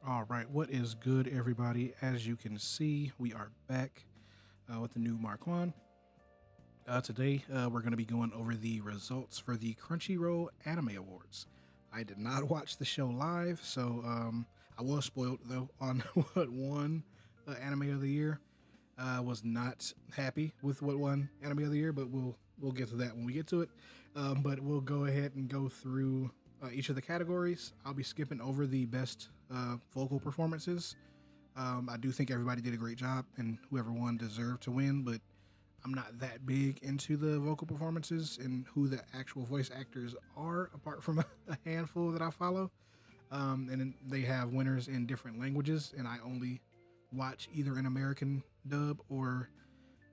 All right, what is good, everybody? As you can see, we are back with the new Mark 1. Today, we're going to be going over the results for the Crunchyroll Anime Awards. I did not watch the show live, so I was spoiled, though, on what won Anime of the Year. I was not happy with what won Anime of the Year, but we'll get to that when we get to it. But we'll go ahead and go through each of the categories. I'll be skipping over the best vocal performances. I do think everybody did a great job, and whoever won deserved to win, but I'm not that big into the vocal performances and who the actual voice actors are, apart from a handful that I follow. And then they have winners in different languages, and I only watch either an American dub or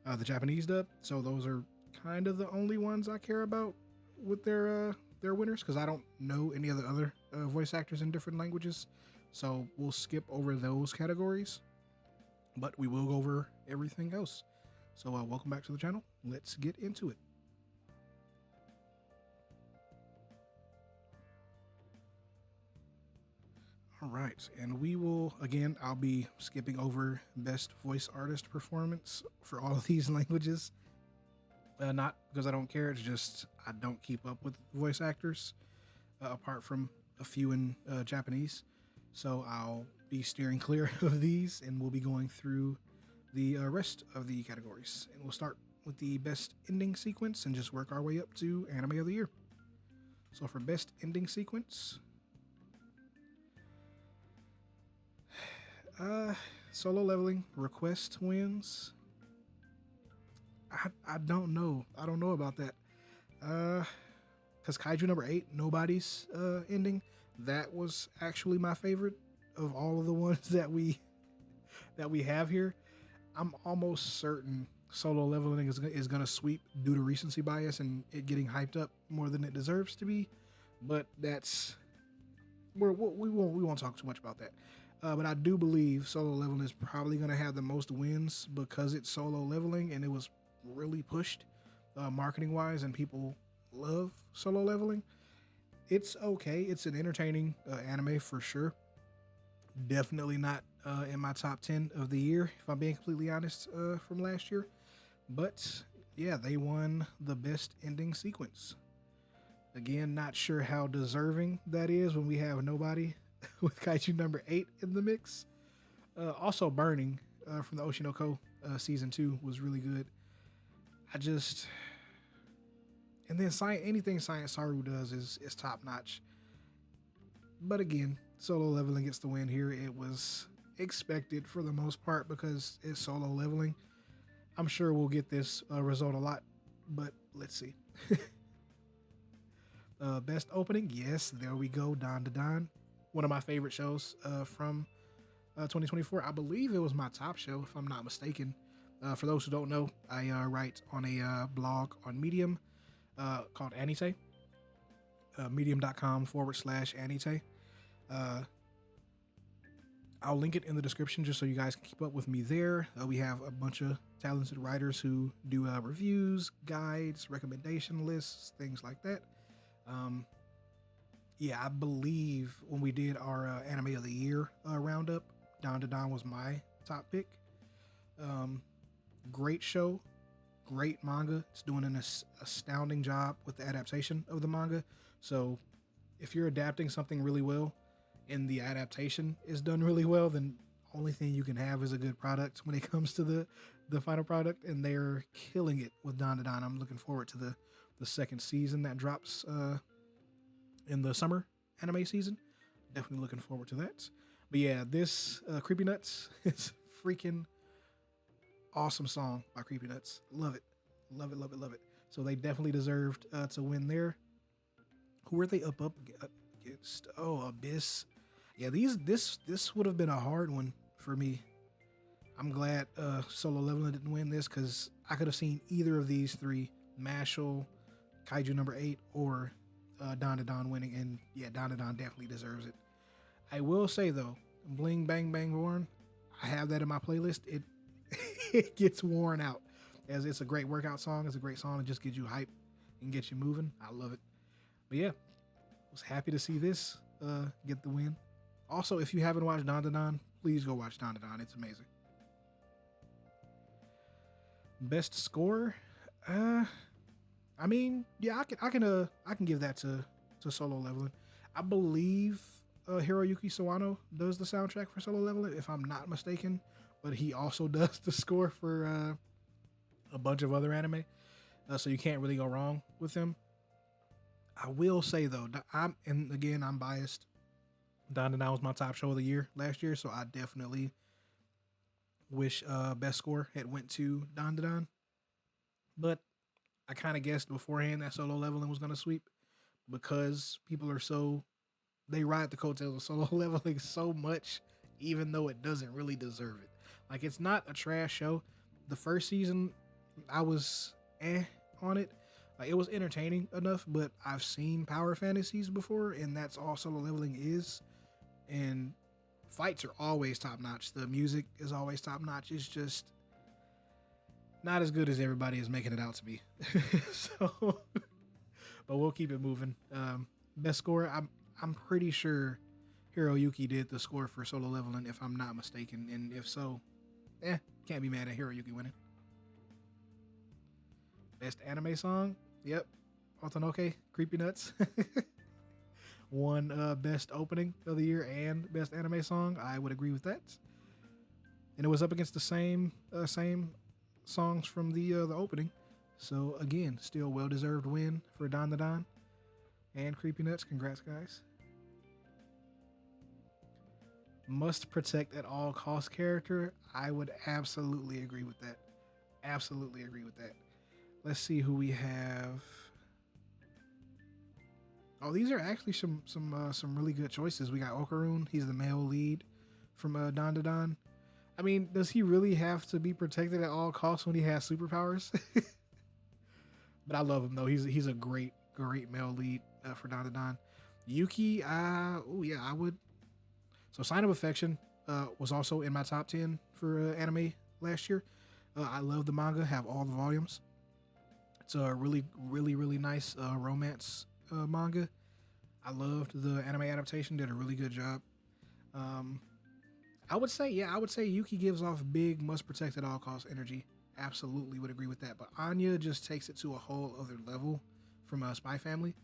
the Japanese dub. So those are kind of the only ones I care about with their winners, because I don't know any of the other voice actors in different languages. So we'll skip over those categories, but we will go over everything else. So welcome back to the channel. Let's get into it. All right, and we will, again, I'll be skipping over best voice artist performance for all of these languages. Not because I don't care, it's just I don't keep up with voice actors, apart from a few in Japanese. So I'll be steering clear of these, and we'll be going through the rest of the categories. And we'll start with the best ending sequence and just work our way up to Anime of the Year. So for best ending sequence, Solo Leveling Request wins. I don't know. I don't know about that. Because Kaiju number 8, Nobody's ending, that was actually my favorite of all of the ones that we have here. I'm almost certain Solo Leveling is going to sweep due to recency bias and it getting hyped up more than it deserves to be. But that's we won't talk too much about that. But I do believe Solo Leveling is probably going to have the most wins because it's Solo Leveling and it was really pushed marketing wise, and people love Solo Leveling. It's okay. It's an entertaining anime for sure. Definitely not in my top 10 of the year, if I'm being completely honest, from last year. But yeah, they won the best ending sequence. Again, not sure how deserving that is when we have Nobody with Kaiju number 8 in the mix. Also Burning from the Oshinoko season 2 was really good. And then anything Science Saru does is top notch. But again, Solo Leveling gets the win here. It was expected for the most part because it's Solo Leveling. I'm sure we'll get this result a lot, but let's see. Best opening, yes, there we go, Don to Don. One of my favorite shows from 2024. I believe it was my top show, if I'm not mistaken. For those who don't know, I write on a blog on Medium called Anite. Medium.com/Anite. I'll link it in the description just so you guys can keep up with me there. We have a bunch of talented writers who do reviews, guides, recommendation lists, things like that. Yeah, I believe when we did our Anime of the Year roundup, Don to Don was my top pick. Great show, great manga. It's doing an astounding job with the adaptation of the manga. So if you're adapting something really well and the adaptation is done really well, then only thing you can have is a good product when it comes to the final product, and they're killing it with Don to Don. I'm looking forward to the second season that drops in the summer anime season. Definitely looking forward to that. But yeah, this Creepy Nuts is freaking awesome song by Creepy Nuts. Love it. Love it, love it, love it. So they definitely deserved to win there. Who were they up against? Oh, Abyss. Yeah, this would have been a hard one for me. I'm glad Solo Leveling didn't win this, because I could have seen either of these three, Mashal, Kaiju number 8, or Don to Don winning. And yeah, Don to Don definitely deserves it. I will say though, Bling Bang Bang Born, I have that in my playlist. It gets worn out, as it's a great workout song. It's a great song. It just gets you hype and gets you moving. I love it. But yeah, was happy to see this get the win. Also, if you haven't watched Don please go watch Don. It's amazing. Best score? I mean, yeah, I can give that to Solo Leveling. I believe Hiroyuki Sawano does the soundtrack for Solo Leveling, if I'm not mistaken, but he also does the score for a bunch of other anime, so you can't really go wrong with him. I will say though, I'm biased. Don was my top show of the year last year, so I definitely wish best score had went to Don. But I kind of guessed beforehand that Solo Leveling was going to sweep because people they ride the coattails of Solo Leveling so much, even though it doesn't really deserve it. Like, it's not a trash show. The first season, I was on it. It was entertaining enough, but I've seen Power Fantasies before, and that's all Solo Leveling is. And fights are always top notch. The music is always top notch. It's just not as good as everybody is making it out to be. So, but we'll keep it moving. Best score, I'm pretty sure Hiroyuki did the score for Solo Leveling, if I'm not mistaken. And if so, can't be mad at Hiroyuki winning. Best anime song, yep, Otonoke, Creepy Nuts. Won best opening of the year and best anime song. I would agree with that. And it was up against the same songs from the opening. So again, still well-deserved win for Don and Creepy Nuts. Congrats, guys. Must protect at all costs character. I would absolutely agree with that. Absolutely agree with that. Let's see who we have. Oh, these are actually some really good choices. We got Okarun. He's the male lead from Don. I mean, does he really have to be protected at all costs when he has superpowers? But I love him though. He's a great male lead for Don. Yuki, I would. So Sign of Affection was also in my top 10 for anime last year. I love the manga, have all the volumes. It's a really nice romance manga. I loved the anime adaptation, did a really good job. I would say Yuki gives off big must protect at all costs energy. Absolutely would agree with that. But Anya just takes it to a whole other level from Spy Family.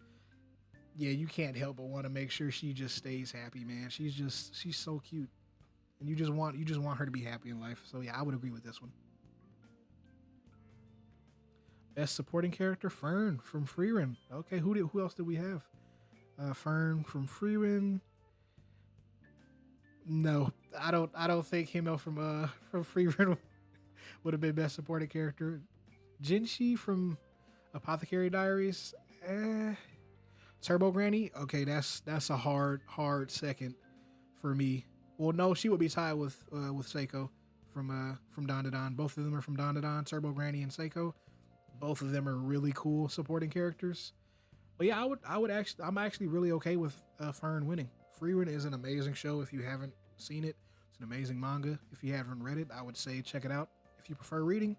Yeah, you can't help but want to make sure she just stays happy, man. She's so cute. And you just want her to be happy in life. So yeah, I would agree with this one. Best supporting character, Fern from Frieren. Okay, who else did we have? Fern from Frieren. No, I don't think Himo from Frieren would have been best supporting character. Jinshi from Apothecary Diaries. Turbo Granny. Okay, that's a hard second for me. Well, no, she would be tied with Seiko from Don. Both of them are from Don. Turbo Granny and Seiko. Both of them are really cool supporting characters. But yeah, I'm actually really okay with Fern winning. Frieren is an amazing show if you haven't seen it. It's an amazing manga. If you haven't read it, I would say check it out. If you prefer reading,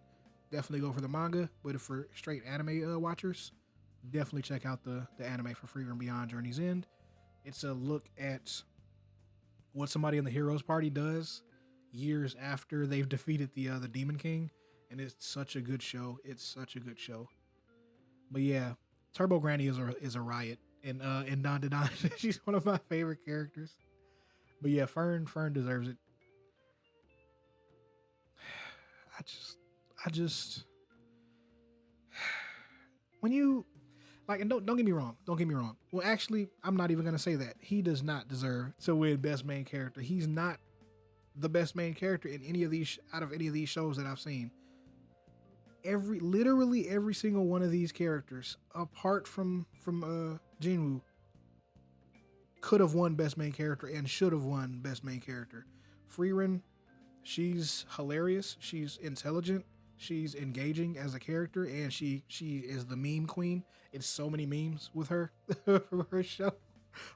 definitely go for the manga. But if for straight anime watchers, definitely check out the anime for Frieren Beyond Journey's End. It's a look at what somebody in the Heroes Party does years after they've defeated the Demon King. And it's such a good show. But yeah, Turbo Granny is a riot in Don. She's one of my favorite characters. But yeah, Fern deserves it. I just when you like, and don't get me wrong. Well, actually, I'm not even gonna say that. He does not deserve to win best main character. He's not the best main character in any of these shows that I've seen. Literally every single one of these characters, apart from Jinwoo, could have won best main character and should have won best main character. Frieren, she's hilarious, she's intelligent, she's engaging as a character, and she is the meme queen. It's so many memes with her from her show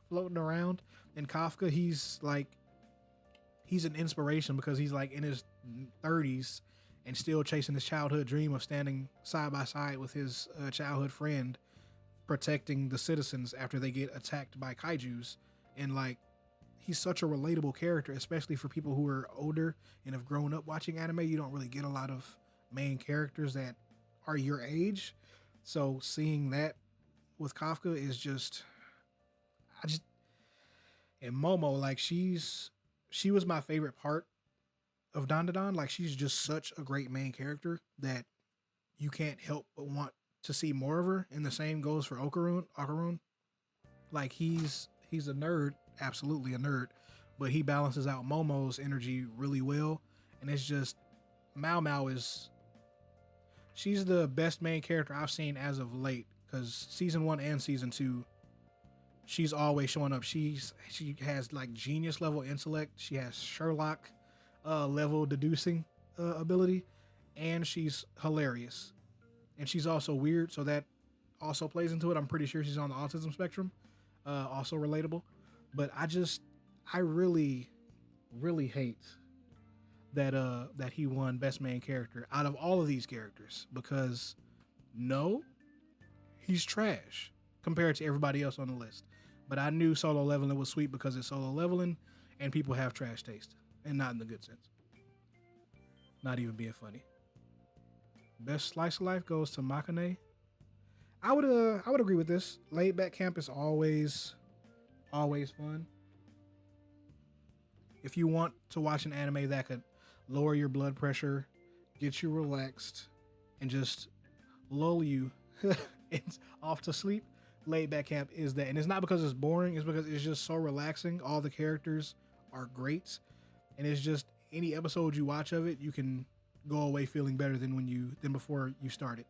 floating around. And Kafka, he's an inspiration because he's like in his 30s and still chasing his childhood dream of standing side by side with his childhood friend, protecting the citizens after they get attacked by kaijus. And like, he's such a relatable character, especially for people who are older and have grown up watching anime. You don't really get a lot of main characters that are your age. So seeing that with Kafka is just, I just, and Momo, like she was my favorite part of Dandadan. Like she's just such a great main character that you can't help but want to see more of her. And the same goes for Okarun. Like he's a nerd, absolutely a nerd, but he balances out Momo's energy really well. And it's just Mao Mao she's the best main character I've seen as of late, because season 1 and season 2, she's always showing up. She has like genius level intellect. She has Sherlock level deducing ability, and she's hilarious. And she's also weird, so that also plays into it. I'm pretty sure she's on the autism spectrum, also relatable. But I really, really hate that he won best main character out of all of these characters, because no, he's trash compared to everybody else on the list. But I knew solo leveling was sweet because it's solo leveling, and people have trash taste, and not in the good sense. Not even being funny. Best slice of life goes to Makane. I would agree with this. Laid back camp is always fun. If you want to watch an anime that could lower your blood pressure, get you relaxed, and just lull you off to sleep, Laid Back Camp is that. And it's not because it's boring, it's because it's just so relaxing. All the characters are great, and it's just any episode you watch of it, you can go away feeling better than before you started.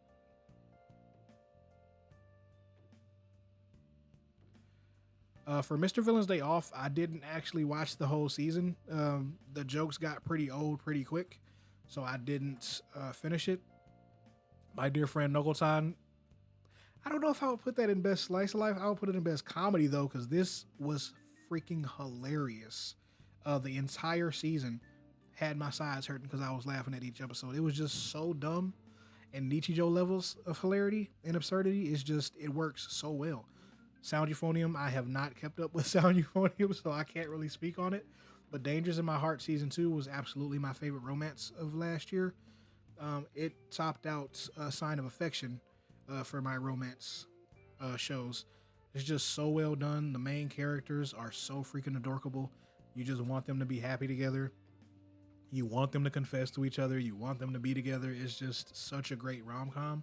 For Mr. Villain's Day Off, I didn't actually watch the whole season. The jokes got pretty old pretty quick, so I didn't finish it. My dear friend Nogotan, I don't know if I would put that in best slice of life. I would put it in best comedy though, because this was freaking hilarious. The entire season had my sides hurting because I was laughing at each episode. It was just so dumb, and Nichijou levels of hilarity and absurdity is just, it works so well. Sound Euphonium, I have not kept up with Sound Euphonium, so I can't really speak on it. But Dangers in My Heart Season 2 was absolutely my favorite romance of last year. It topped out Sign of Affection for my romance shows. It's just so well done. The main characters are so freaking adorable. You just want them to be happy together. You want them to confess to each other. You want them to be together. It's just such a great rom-com.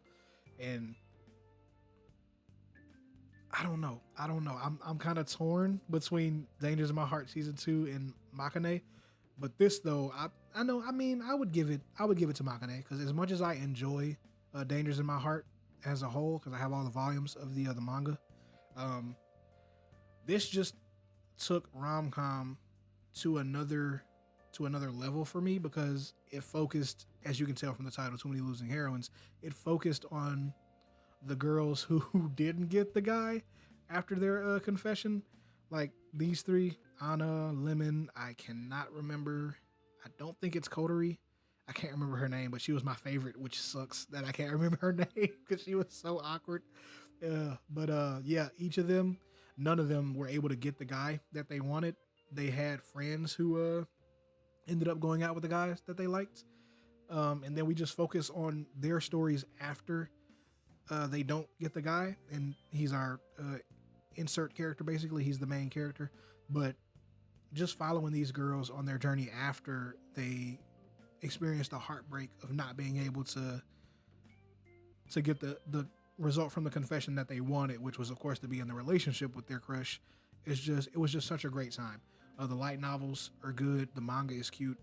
And I don't know. I'm kind of torn between Dangers in My Heart Season 2 and Makane. But this though, I know, I mean, I would give it to Makane, because as much as I enjoy Dangers in My Heart as a whole, because I have all the volumes of the manga, this just took rom-com to another level for me, because it focused, as you can tell from the title, Too Many Losing Heroines, it focused on the girls who didn't get the guy after their confession. Like these three, Anna, Lemon, I cannot remember. I don't think it's Coterie. I can't remember her name, but she was my favorite, which sucks that I can't remember her name because she was so awkward. Yeah, each of them, none of them were able to get the guy that they wanted. They had friends who ended up going out with the guys that they liked. And then we just focus on their stories after they don't get the guy, and he's our insert character. Basically, he's the main character, but just following these girls on their journey after they experienced the heartbreak of not being able to get the result from the confession that they wanted, which was of course to be in the relationship with their crush. It was just such a great time. The light novels are good. The manga is cute.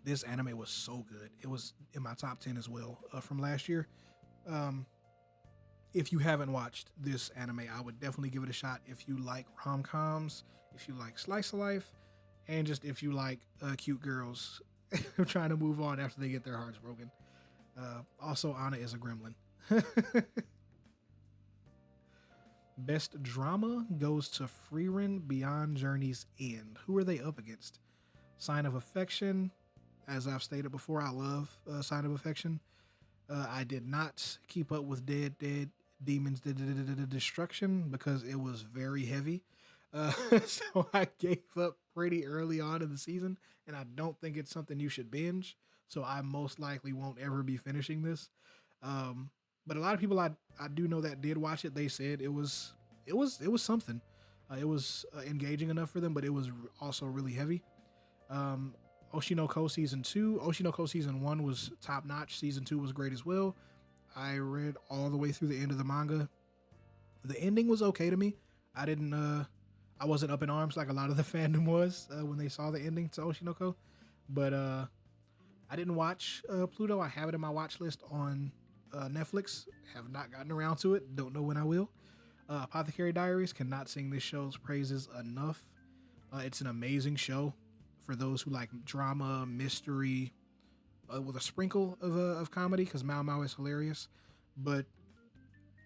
This anime was so good. It was in my top 10 as well from last year. If you haven't watched this anime, I would definitely give it a shot. If you like rom-coms, if you like slice of life, and just if you like cute girls trying to move on after they get their hearts broken. Also, Anna is a gremlin. Best drama goes to Frieren Beyond Journey's End. Who are they up against? Sign of Affection. As I've stated before, I love Sign of Affection. I did not keep up with Dead Demons Destruction because it was very heavy. So I gave up pretty early on in the season, and I don't think it's something you should binge. So I most likely won't ever be finishing this. Um, but a lot of people I do know that did watch it. They said it was something. It was engaging enough for them, but it was also really heavy. Um, Oshinoko season 2, Oshinoko season 1 was top notch. Season 2 was great as well. I read all the way through the end of the manga. The ending was okay to me. I didn't I wasn't up in arms like a lot of the fandom was when they saw the ending to Oshinoko. But I didn't watch Pluto. I have it in my watch list on Netflix. Have not gotten around to it. Don't know when I will. Apothecary Diaries, cannot sing this show's praises enough. It's an amazing show for those who like drama, mystery, with a sprinkle of comedy, because Mao Mao is hilarious. But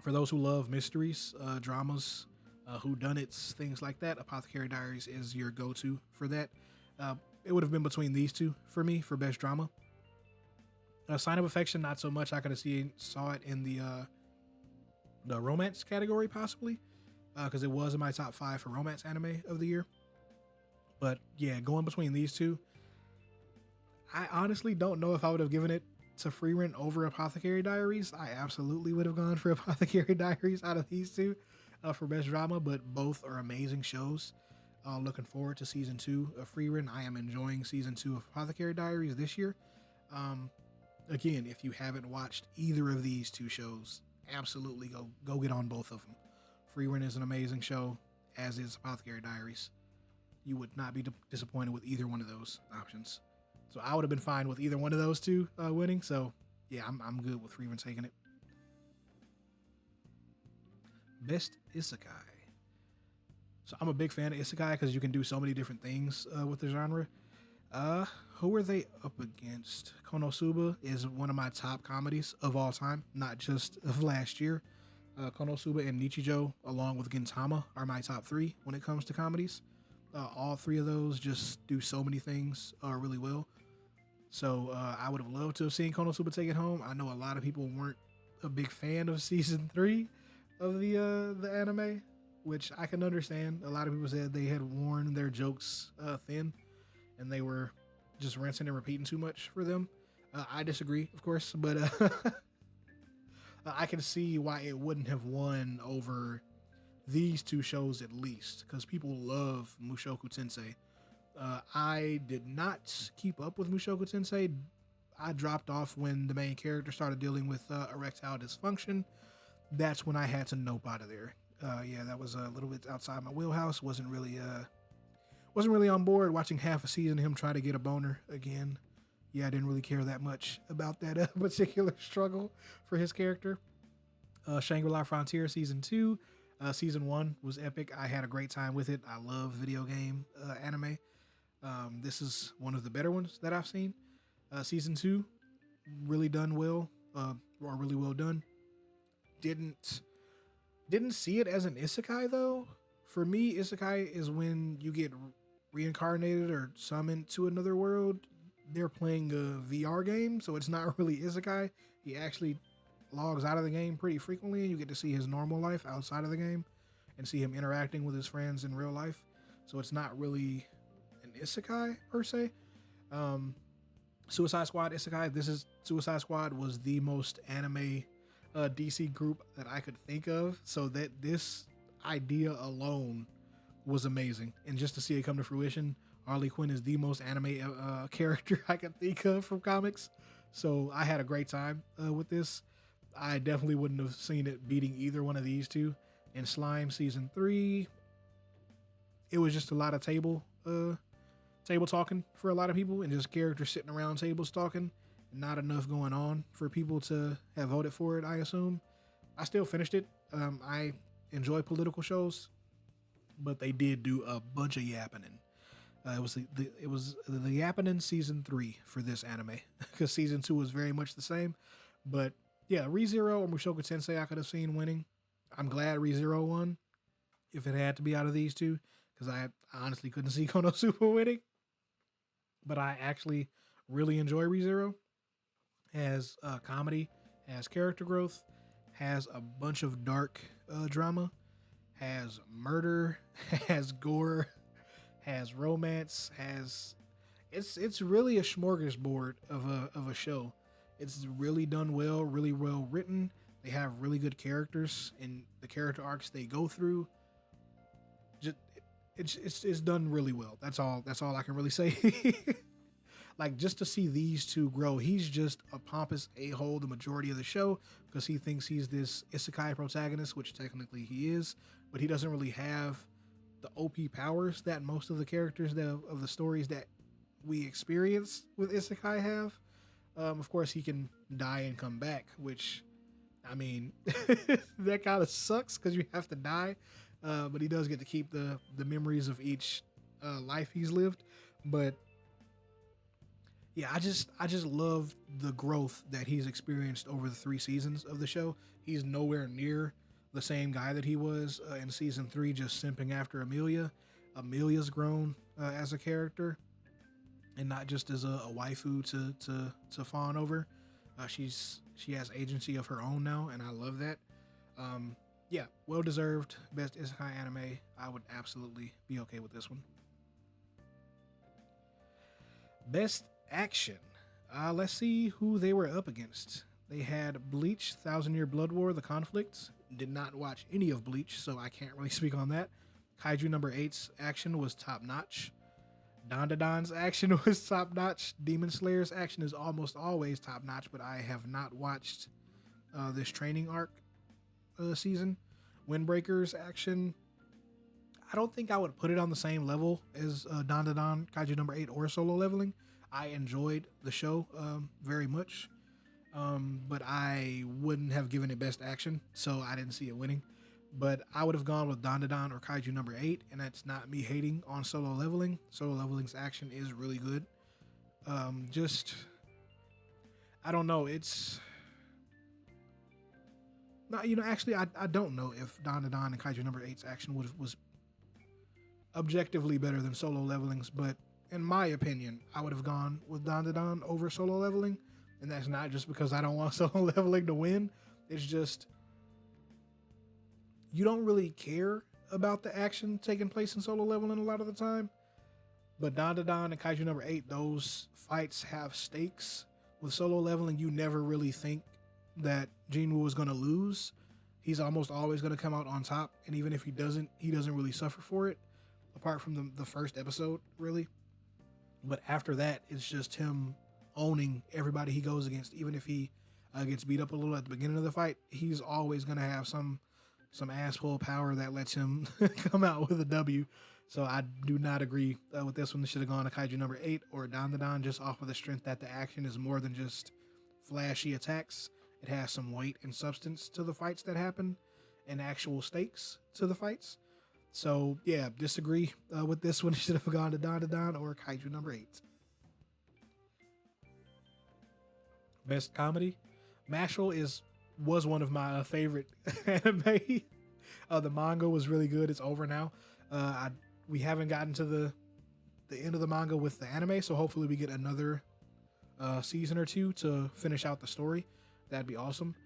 for those who love mysteries, dramas, whodunits, things like that, Apothecary Diaries is your go-to for that. It would have been between these two for me for best drama. Sign of Affection, not so much. I could have saw it in the romance category possibly, because it was in my top 5 for romance anime of the year. But yeah, going between these two, I honestly don't know if I would have given it to Frieren over Apothecary Diaries. I absolutely would have gone for Apothecary Diaries out of these two for best drama, but both are amazing shows. Looking forward to season 2 of Frieren. I am enjoying season 2 of Apothecary Diaries this year. Again, if you haven't watched either of these two shows, absolutely go get on both of them. Frieren is an amazing show, as is Apothecary Diaries. You would not be disappointed with either one of those options. So I would have been fine with either one of those two winning. So yeah, I'm good with Frieren taking it. Best Isekai. So I'm a big fan of Isekai because you can do so many different things with the genre. Who are they up against? Konosuba is one of my top comedies of all time, not just of last year. Konosuba and Nichijou, along with Gintama, are my top 3 when it comes to comedies. All 3 of those just do so many things really well. So I would have loved to have seen Konosuba take it home. I know a lot of people weren't a big fan of season 3 of the anime, which I can understand. A lot of people said they had worn their jokes thin, and they were just rinsing and repeating too much for them. I disagree, of course, but I can see why it wouldn't have won over these two shows at least, because people love Mushoku Tensei. I did not keep up with Mushoku Tensei. I dropped off when the main character started dealing with erectile dysfunction. That's when I had to nope out of there. Yeah, that was a little bit outside my wheelhouse. Wasn't really on board watching half a season of him try to get a boner again. Yeah, I didn't really care that much about that particular struggle for his character. Shangri-La Frontier season 2. Season 1 was epic. I had a great time with it. I love video game anime. This is one of the better ones that I've seen. Season 2, really done well, or really well done. Didn't see it as an isekai though. For me, isekai is when you get reincarnated or summoned to another world. They're playing a VR game, so it's not really isekai. He actually logs out of the game pretty frequently, and you get to see his normal life outside of the game and see him interacting with his friends in real life. So it's not really an isekai per se. Suicide Squad isekai. This is Suicide Squad was the most anime DC group that I could think of, so that this idea alone was amazing, and just to see it come to fruition. Harley Quinn is the most anime character I could think of from comics, so I had a great time with this. I definitely wouldn't have seen it beating either one of these two. In Slime season 3, it was just a lot of table talking for a lot of people, and just characters sitting around tables talking. Not enough going on for people to have voted for it, I assume. I still finished it. I enjoy political shows, but they did do a bunch of yappening. It was the yappening season 3 for this anime, because season 2 was very much the same. But yeah, ReZero or Mushoku Tensei I could have seen winning. I'm glad ReZero won, if it had to be out of these two, because I honestly couldn't see Konosuba winning. But I actually really enjoy ReZero. Has comedy, has character growth, has a bunch of dark drama, has murder, has gore, has romance, has it's really a smorgasbord of a show. It's really done well, really well written. They have really good characters and the character arcs they go through. Just it's done really well. That's all I can really say. Like, just to see these two grow, he's just a pompous a-hole the majority of the show because he thinks he's this isekai protagonist, which technically he is, but he doesn't really have the OP powers that most of the characters of the stories that we experience with isekai have. Of course, he can die and come back, which, I mean, that kind of sucks because you have to die, but he does get to keep the memories of each life he's lived. But yeah, I just love the growth that he's experienced over the 3 seasons of the show. He's nowhere near the same guy that he was in season 3, just simping after Amelia. Amelia's grown as a character, and not just as a waifu to fawn over. She has agency of her own now, and I love that. Yeah, well deserved best isekai anime. I would absolutely be okay with this one. Best action. Let's see who they were up against. They had Bleach, Thousand Year Blood War, The Conflict. Did not watch any of Bleach, so I can't really speak on that. Kaiju number 8's action was top notch. Dandadan's action was top notch. Demon Slayer's action is almost always top notch, but I have not watched this training arc season. Windbreaker's action, I don't think I would put it on the same level as Dandadan, Kaiju number 8, or Solo Leveling. I enjoyed the show very much, but I wouldn't have given it best action, so I didn't see it winning. But I would have gone with Dandadan or Kaiju number 8, and that's not me hating on Solo Leveling. Solo Leveling's action is really good. Just, I don't know. It's not, actually, I don't know if Dandadan and Kaiju number 8's action was objectively better than Solo Leveling's, but in my opinion, I would have gone with Dandadan over Solo Leveling, and that's not just because I don't want Solo Leveling to win. It's just, you don't really care about the action taking place in Solo Leveling a lot of the time. But Dandadan and Kaiju number 8, those fights have stakes. With Solo Leveling, you never really think that Jinwoo is going to lose. He's almost always going to come out on top. And even if he doesn't really suffer for it, apart from the first episode, really. But after that, it's just him owning everybody he goes against. Even if he gets beat up a little at the beginning of the fight, he's always going to have some asshole power that lets him come out with a W. So I do not agree with this one. This should have gone to Kaiju number 8 or Dandadan, just off of the strength that the action is more than just flashy attacks. It has some weight and substance to the fights that happen and actual stakes to the fights. So yeah, disagree with this one. It should have gone to Dandadan or Kaiju number 8. Best comedy. Mashle was one of my favorite anime. The manga was really good. It's over now. We haven't gotten to the end of the manga with the anime, so hopefully we get another season or 2 to finish out the story. That'd be awesome.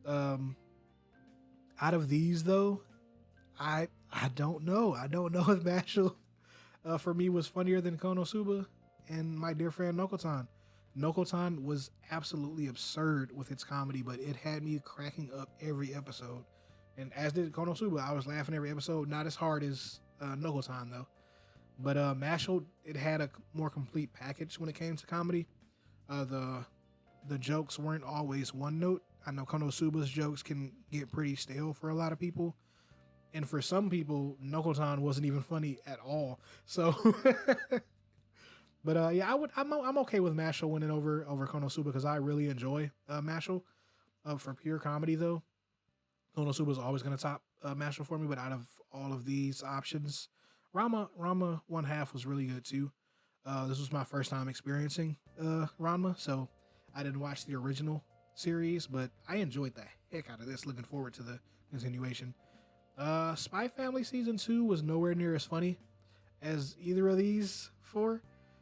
Out of these, though, I don't know. I don't know if Mashle for me was funnier than Konosuba and my dear friend Nokotan. Nokotan was absolutely absurd with its comedy, but it had me cracking up every episode. And as did Konosuba, I was laughing every episode. Not as hard as Nokotan, though. But Mashle, it had a more complete package when it came to comedy. The jokes weren't always one note. I know Konosuba's jokes can get pretty stale for a lot of people. And for some people, Nokotan wasn't even funny at all. So, but yeah, I'm okay with Mashle winning over Konosuba because I really enjoy Mashle. For pure comedy, though, Konosuba is always going to top Mashle for me. But out of all of these options, Ranma 1/2 was really good too. This was my first time experiencing Ranma, so I didn't watch the original series, but I enjoyed the heck out of this. Looking forward to the continuation. Spy Family Season 2 was nowhere near as funny as either of these four,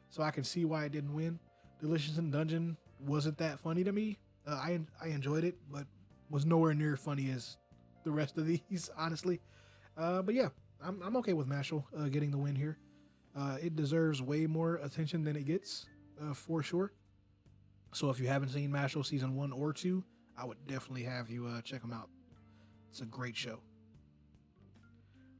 so I can see why it didn't win. Delicious in Dungeon wasn't that funny to me. I enjoyed it, but was nowhere near funny as the rest of these, honestly. But yeah, I'm okay with Mashal getting the win here. It deserves way more attention than it gets, for sure. So if you haven't seen Mashal season 1 or 2, I would definitely have you check them out. It's a great show.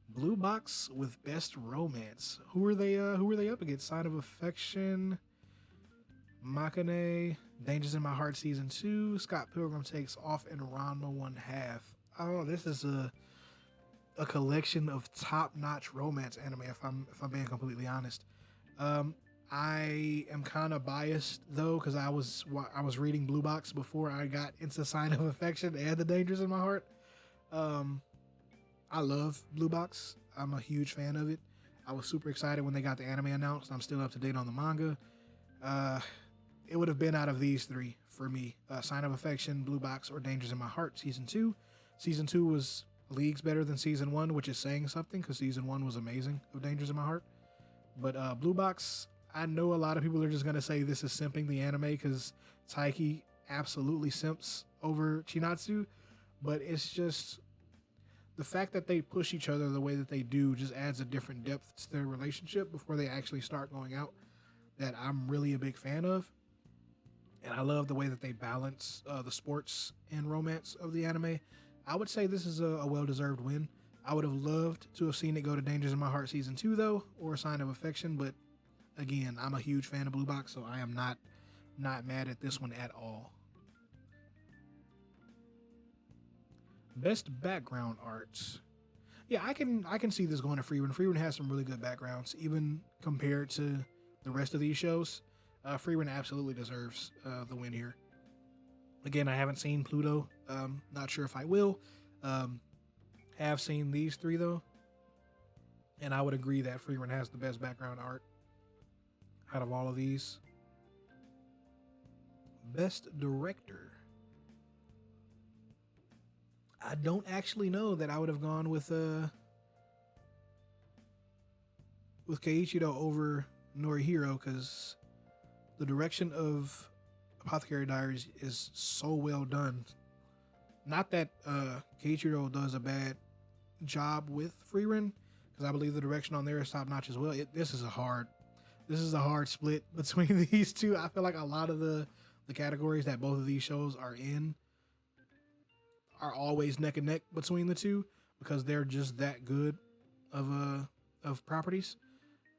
Blue Box with Best Romance. Who are they? Who are they up against? Sign of Affection, Makane, Dangers in My Heart season 2, Scott Pilgrim Takes Off, and Ranma 1/2. Oh, this is a collection of top-notch romance anime. If I'm being completely honest, I am kind of biased though because I was reading Blue Box before I got into Sign of Affection and The Dangers in My Heart. I love Blue Box. I'm a huge fan of it. I was super excited when they got the anime announced. I'm still up to date on the manga. It would have been out of these three for me. Sign of Affection, Blue Box, or Dangers in My Heart season 2. Season 2 was leagues better than season 1, which is saying something because season 1 was amazing of Dangers in My Heart. But Blue Box, I know a lot of people are just going to say this is simping the anime because Taiki absolutely simps over Chinatsu, but it's just the fact that they push each other the way that they do just adds a different depth to their relationship before they actually start going out that I'm really a big fan of. And I love the way that they balance the sports and romance of the anime. I would say this is a well-deserved win. I would have loved to have seen it go to Dangers in My Heart season 2 though, or Sign of Affection, but again, I'm a huge fan of Blue Box, so I am not mad at this one at all. Best background art. Yeah, I can see this going to Freerun. Freerun has some really good backgrounds, even compared to the rest of these shows. Freerun absolutely deserves the win here. Again, I haven't seen Pluto. Not sure if I will. Have seen these three though, and I would agree that Freerun has the best background art out of all of these. Best director. I don't actually know that I would have gone with Keiichiro over Norihiro because the direction of Apothecary Diaries is so well done. Not that Keiichiro does a bad job with Freerun, because I believe the direction on there is top notch as well. This is a hard split between these two. I feel like a lot of the categories that both of these shows are in are always neck and neck between the two because they're just that good of properties.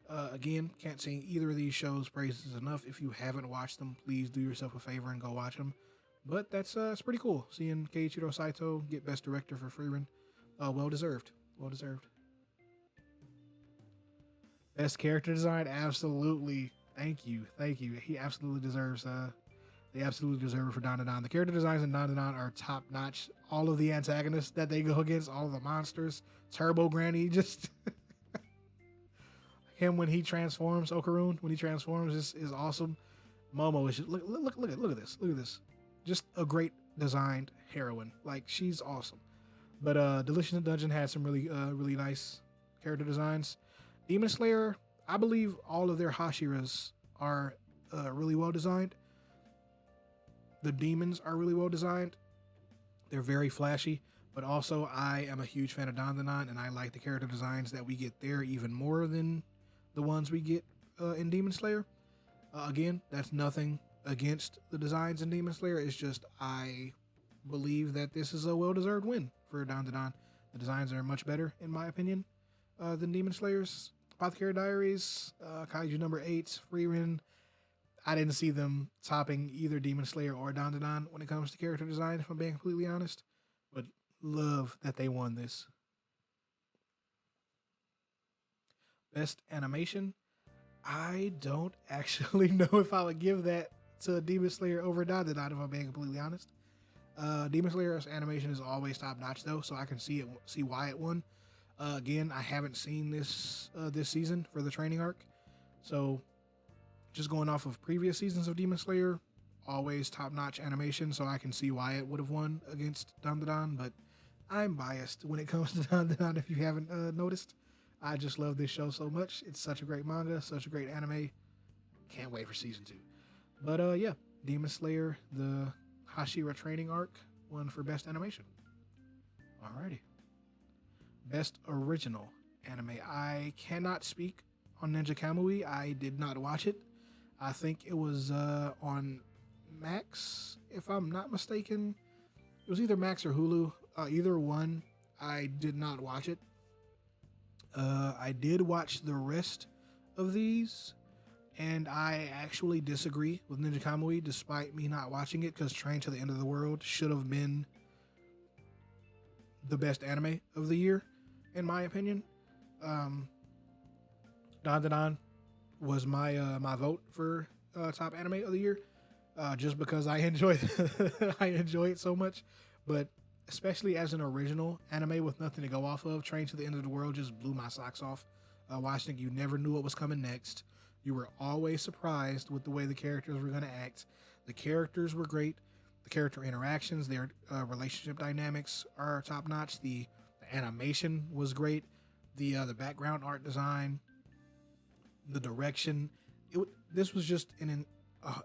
Again, can't sing either of these shows praises enough. If you haven't watched them, please do yourself a favor and go watch them. But that's it's pretty cool seeing Keiichiro Saito get Best Director for Freerun. Well deserved. Well deserved. Best Character Design, absolutely. Thank you. He absolutely deserves. They absolutely deserve it for Dandadan. The character designs in Dandadan are top notch. All of the antagonists that they go against, all of the monsters, Turbo Granny, just him when he transforms. Okarun when he transforms is awesome. Momo is just, look at this. Just a great designed heroine. Like, she's awesome. But Delicious Dungeon had some really nice character designs. Demon Slayer, I believe all of their Hashiras are really well designed. The demons are really well designed. They're very flashy, but also I am a huge fan of Dandadan, and I like the character designs that we get there even more than the ones we get in Demon Slayer. Again, that's nothing against the designs in Demon Slayer. It's just I believe that this is a well-deserved win for Dandadan. The designs are much better, in my opinion, than Demon Slayer's. Apothecary Diaries, Kaiju number 8, Freerun. I didn't see them topping either Demon Slayer or Dandadan when it comes to character design, if I'm being completely honest. But love that they won this. Best animation. I don't actually know if I would give that to Demon Slayer over Dandadan, if I'm being completely honest. Demon Slayer's animation is always top notch though, so I can see why it won. Again, I haven't seen this season for the training arc, so just going off of previous seasons of Demon Slayer, always top-notch animation, so I can see why it would have won against Dandadan, but I'm biased when it comes to Dandadan, if you haven't noticed. I just love this show so much. It's such a great manga, such a great anime. Can't wait for season 2. But yeah, Demon Slayer, the Hashira training arc, won for best animation. Alrighty. Best original anime. I cannot speak on Ninja Kamui. I did not watch it. I think it was on Max, if I'm not mistaken. It was either Max or Hulu. Either one. I did not watch it. I did watch the rest of these, and I actually disagree with Ninja Kamui, despite me not watching it, because Train to the End of the World should have been the best anime of the year, in my opinion. Dandadan was my vote for top anime of the year, just because I enjoy I enjoy it so much. But especially as an original anime with nothing to go off of, Train to the End of the World just blew my socks off. Watching it, you never knew what was coming next. You were always surprised with the way the characters were going to act. The characters were great. The character interactions, their relationship dynamics are top notch. The animation was great. The background art design, the direction. This was just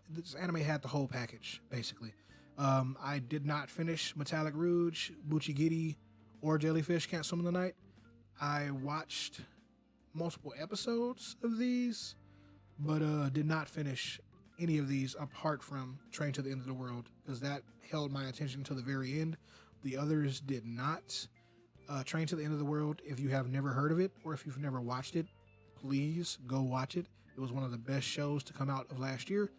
this anime had the whole package, basically. I did not finish Metallic Rouge, Buchigiri, or Jellyfish Can't Swim in the Night. I watched multiple episodes of these, but did not finish any of these apart from Train to the End of the World, because that held my attention to the very end. The others did not. Train to the End of the World, if you have never heard of it or if you've never watched it, please go watch it. It was one of the best shows to come out of last year.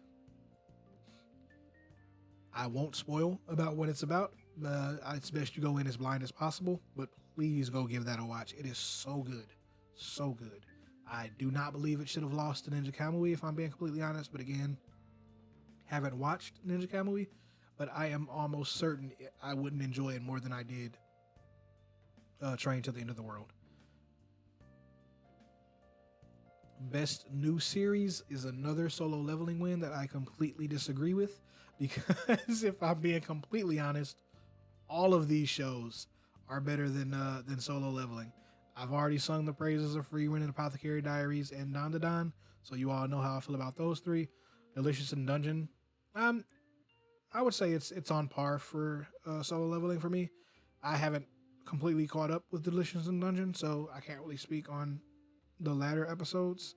I won't spoil about what it's about. It's best you go in as blind as possible, but please go give that a watch. It is so good. So good. I do not believe it should have lost to Ninja Kamui, if I'm being completely honest, but again, haven't watched Ninja Kamui, but I am almost certain I wouldn't enjoy it more than I did Train to the End of the World. Best new series is another Solo Leveling win that I completely disagree with, because if I'm being completely honest, all of these shows are better than Solo Leveling. I've already sung the praises of Free Run and Apothecary Diaries and Dandadan, so you all know how I feel about those three. Delicious in Dungeon, I would say it's on par for Solo Leveling for me. I haven't completely caught up with Delicious in Dungeon, so I can't really speak on the latter episodes.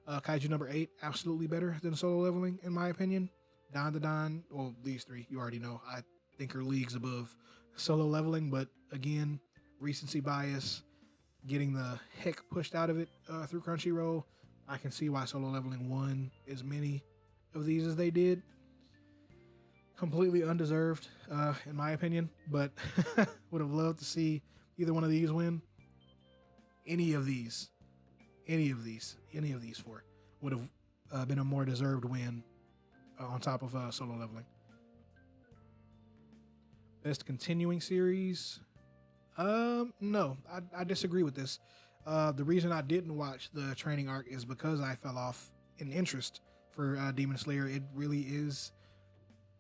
Kaiju number 8, absolutely better than Solo Leveling, in my opinion. Dandadan, well, these three, you already know, I think are leagues above Solo Leveling, but again, recency bias, getting the heck pushed out of it through Crunchyroll, I can see why Solo Leveling won as many of these as they did. Completely undeserved, in my opinion, but would have loved to see either one of these win. Any of these four would have been a more deserved win on top of Solo Leveling. Best continuing series. No, I disagree with this. The reason I didn't watch the training arc is because I fell off in interest for Demon Slayer. It really is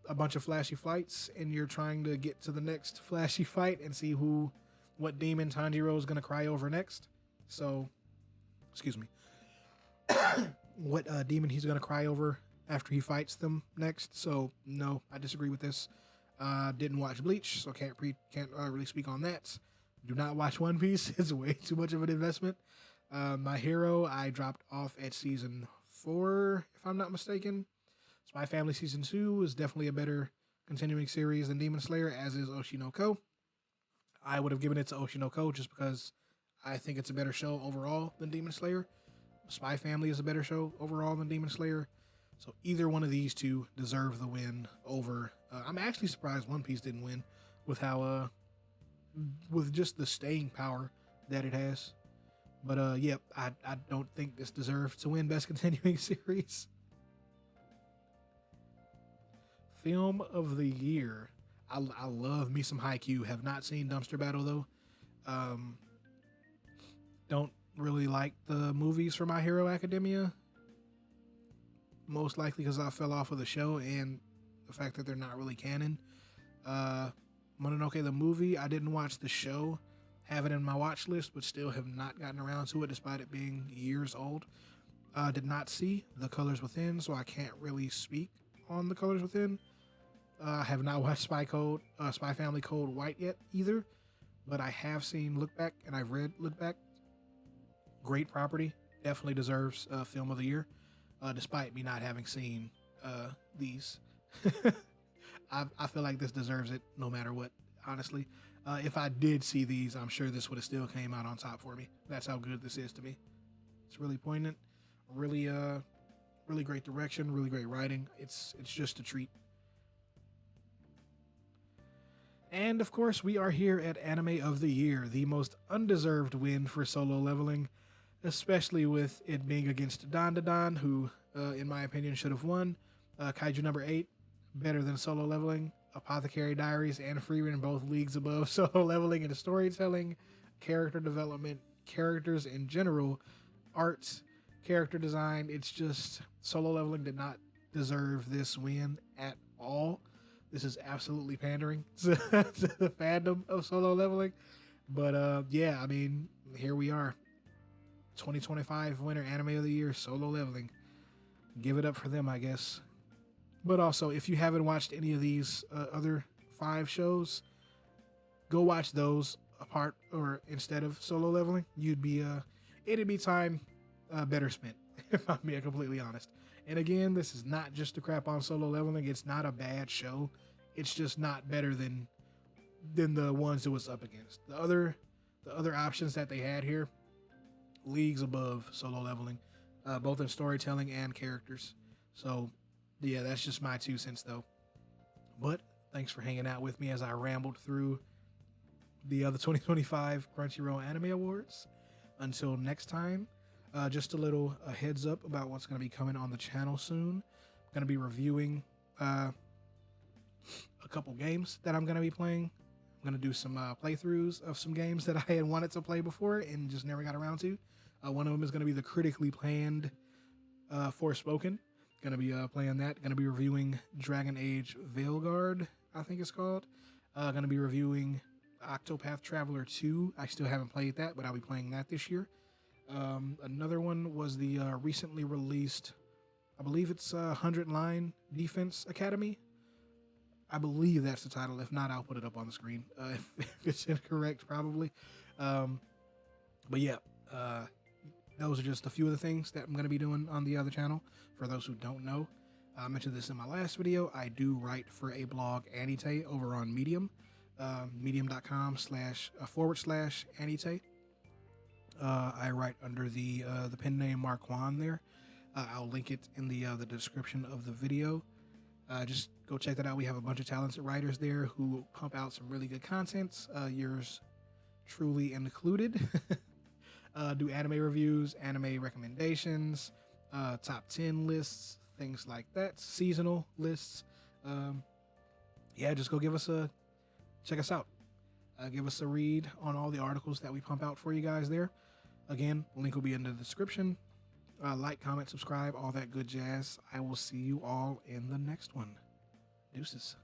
a bunch of flashy fights, and you're trying to get to the next flashy fight and see what demon Tanjiro is going to cry over next. So, excuse me. What demon he's going to cry over after he fights them next. So, no, I disagree with this. Didn't watch Bleach, so can't really speak on that. Do not watch One Piece. It's way too much of an investment. My Hero, I dropped off at season 4, if I'm not mistaken. Spy Family season 2 is definitely a better continuing series than Demon Slayer, as is Oshinoko. I would have given it to Oshinoko just because I think it's a better show overall than Demon Slayer. Spy Family is a better show overall than Demon Slayer. So either one of these two deserve the win over. I'm actually surprised One Piece didn't win with how, with just the staying power that it has. But yep, I don't think this deserves to win Best Continuing Series. Film of the Year. I love me some Haikyuu. Have not seen Dumpster Battle though. Don't really like the movies for My Hero Academia. Most likely because I fell off of the show and the fact that they're not really canon. Mononoke the movie, I didn't watch the show. Have it in my watch list, but still have not gotten around to it despite it being years old. Did not see The Colors Within, so I can't really speak on The Colors Within. Have not watched Spy Family Code White yet either. but I have seen Look Back and I've read Look Back. Great property, definitely deserves Film of the Year, despite me not having seen these. I feel like this deserves it no matter what, honestly. If I did see these, I'm sure this would have still came out on top for me. That's how good this is to me. It's really poignant, really really great direction, really great writing. It's just a treat. And of course, we are here at Anime of the Year, the most undeserved win for Solo Leveling, especially with it being against Don, who, in my opinion, should have won. Kaiju number 8, better than Solo Leveling. Apothecary Diaries and Freeman, both leagues above Solo Leveling in storytelling, character development, characters in general, arts, character design. It's just, Solo Leveling did not deserve this win at all. This is absolutely pandering to the fandom of Solo Leveling. But yeah, I mean, here we are. 2025 winner, Anime of the Year, Solo Leveling. Give it up for them, I guess. But also, if you haven't watched any of these other 5 shows, go watch those apart or instead of Solo Leveling. It'd be time better spent, if I'm being completely honest. And again, this is not just to crap on Solo Leveling. It's not a bad show. It's just not better than the ones it was up against. The other options that they had here, leagues above Solo Leveling, both in storytelling and characters. So yeah, that's just my 2 cents though. But thanks for hanging out with me as I rambled through the other 2025 Crunchyroll Anime Awards. Until next time, just a little heads up about what's going to be coming on the channel soon. I'm going to be reviewing a couple games that I'm going to be playing. I'm going to do some playthroughs of some games that I had wanted to play before and just never got around to. One of them is going to be the critically planned Forspoken. Going to be playing that. Going to be reviewing Dragon Age Veilguard, I think it's called. Going to be reviewing Octopath Traveler 2. I still haven't played that, but I'll be playing that this year. Another one was the recently released, I believe it's 100 Line Defense Academy. I believe that's the title. If not, I'll put it up on the screen. If it's incorrect, probably. But yeah, those are just a few of the things that I'm going to be doing on the other channel. For those who don't know, I mentioned this in my last video. I do write for a blog, Anite, over on Medium. Medium.com//Anite. I write under the pen name Marquand there. I'll link it in the description of the video. Just go check that out. We have a bunch of talented writers there who pump out some really good content. Yours truly included. Do anime reviews, anime recommendations, top 10 lists, things like that, seasonal lists. Yeah, just go check us out. Give us a read on all the articles that we pump out for you guys there. Again, link will be in the description. Like, comment, subscribe, all that good jazz. I will see you all in the next one. Deuces.